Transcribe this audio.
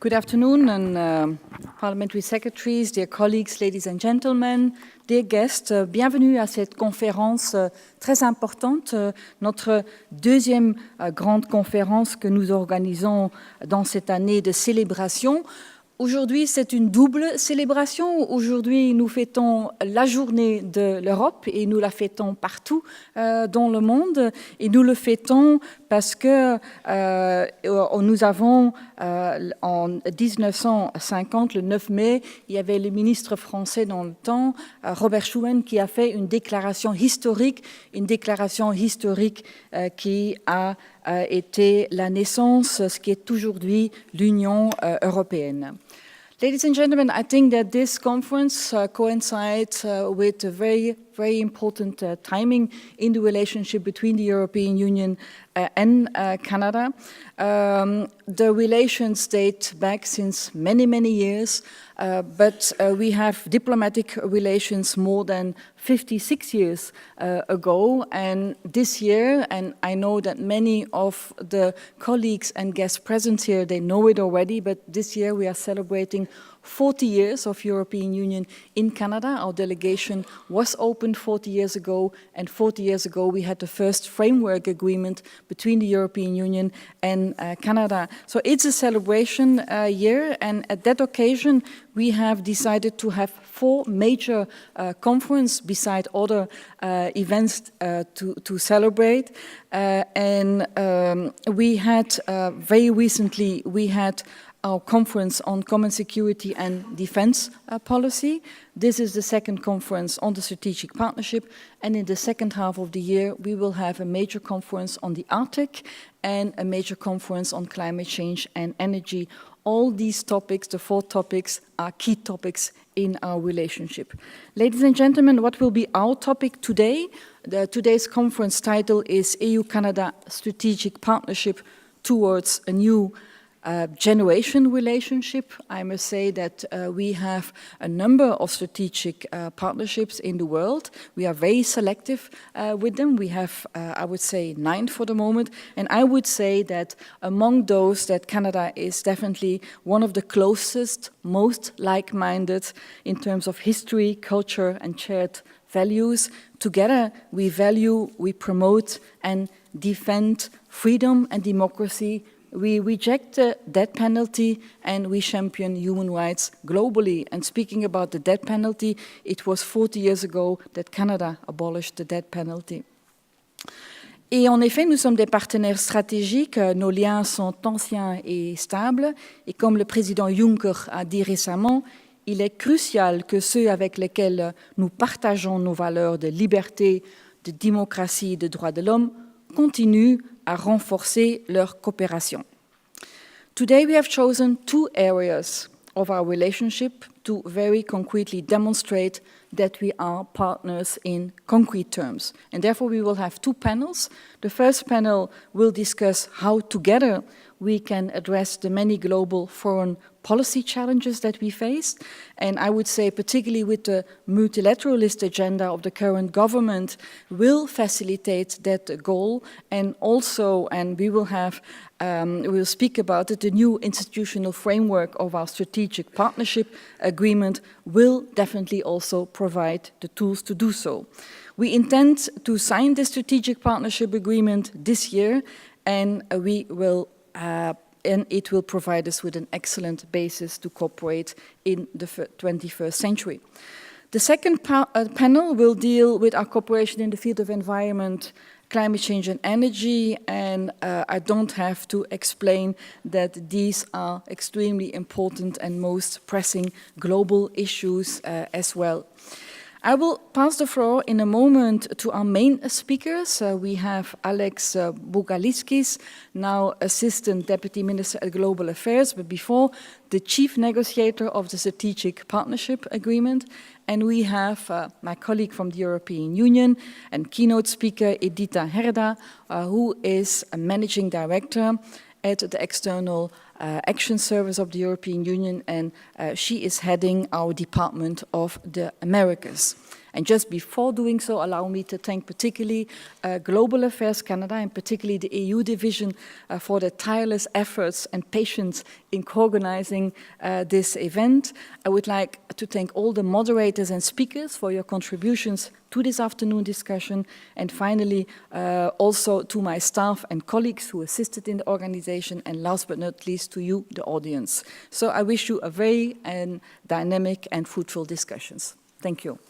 Good afternoon, and parliamentary secretaries, dear colleagues, ladies and gentlemen, dear guests. Bienvenue à cette conférence très importante, notre deuxième grande conférence que nous organisons dans cette année de célébration. Aujourd'hui, c'est une double célébration. Aujourd'hui, nous fêtons la journée de l'Europe et nous la fêtons partout dans le monde. Et nous le fêtons parce que nous avons, en 1950, le 9 mai, il y avait le ministre français dans le temps, Robert Schuman, qui a fait une déclaration historique qui a été la naissance, ce qui est aujourd'hui l'Union européenne. Ladies and gentlemen, I think that this conference coincides with a very, very important timing in the relationship between the European Union and Canada. The relations date back since many, many years, but we have diplomatic relations more than 56 years ago, and this year, and I know that many of the colleagues and guests present here, they know it already, but this year we are celebrating 40 years of European Union in Canada. Our delegation was opened 40 years ago, and 40 years ago we had the first framework agreement between the European Union and Canada. So it's a celebration year, and at that occasion we have decided to have four major conferences beside other events to celebrate. We had very recently, we had our conference on common security and defense policy. This is the second conference on the strategic partnership, and in the second half of the year we will have a major conference on the Arctic and a major conference on climate change and energy. All these topics, the four topics, are key topics in our relationship. Ladies and gentlemen, what will be our topic today? Today's conference title is EU-Canada Strategic Partnership Towards a New Generation Relationship. I must say that we have a number of strategic partnerships in the world. We are very selective with them. We have, I would say, 9 for the moment. And I would say that among those, that Canada is definitely one of the closest, most like-minded in terms of history, culture, and shared values. Together, we value, we promote, and defend freedom and democracy. We reject the death penalty, and we champion human rights globally. And speaking about the death penalty, it was 40 years ago that Canada abolished the death penalty. Et en effet, nous sommes des partenaires stratégiques, nos liens sont anciens et stables, et comme le président Juncker a dit récemment, il est crucial que ceux avec lesquels nous partageons nos valeurs de liberté, de démocratie et de droits de l'homme continuent à renforcer leur coopération. Today we have chosen 2 areas of our relationship to very concretely demonstrate that we are partners in concrete terms. And therefore we will have 2 panels. The first panel will discuss how together we can address the many global foreign policy challenges that we face. And I would say particularly with the multilateralist agenda of the current government will facilitate that goal. And also, and we will have, we will speak about it, the new institutional framework of our strategic partnership agreement will definitely also provide the tools to do so. We intend to sign the strategic partnership agreement this year, and we will and it will provide us with an excellent basis to cooperate in the 21st century. The second panel will deal with our cooperation in the field of environment, climate change and energy, and I don't have to explain that these are extremely important and most pressing global issues as well. I will pass the floor in a moment to our main speakers. We have Alex Bougaliskis, now Assistant Deputy Minister at Global Affairs, but before the Chief Negotiator of the Strategic Partnership Agreement. And we have my colleague from the European Union and keynote speaker Edita Herda, who is a Managing Director at the External Action Service of the European Union, and she is heading our Department of the Americas. And just before doing so, allow me to thank particularly Global Affairs Canada, and particularly the EU division, for their tireless efforts and patience in organizing this event. I would like to thank all the moderators and speakers for your contributions to this afternoon discussion. And finally, also to my staff and colleagues who assisted in the organization, and last but not least to you, the audience. So I wish you a very dynamic and fruitful discussions. Thank you.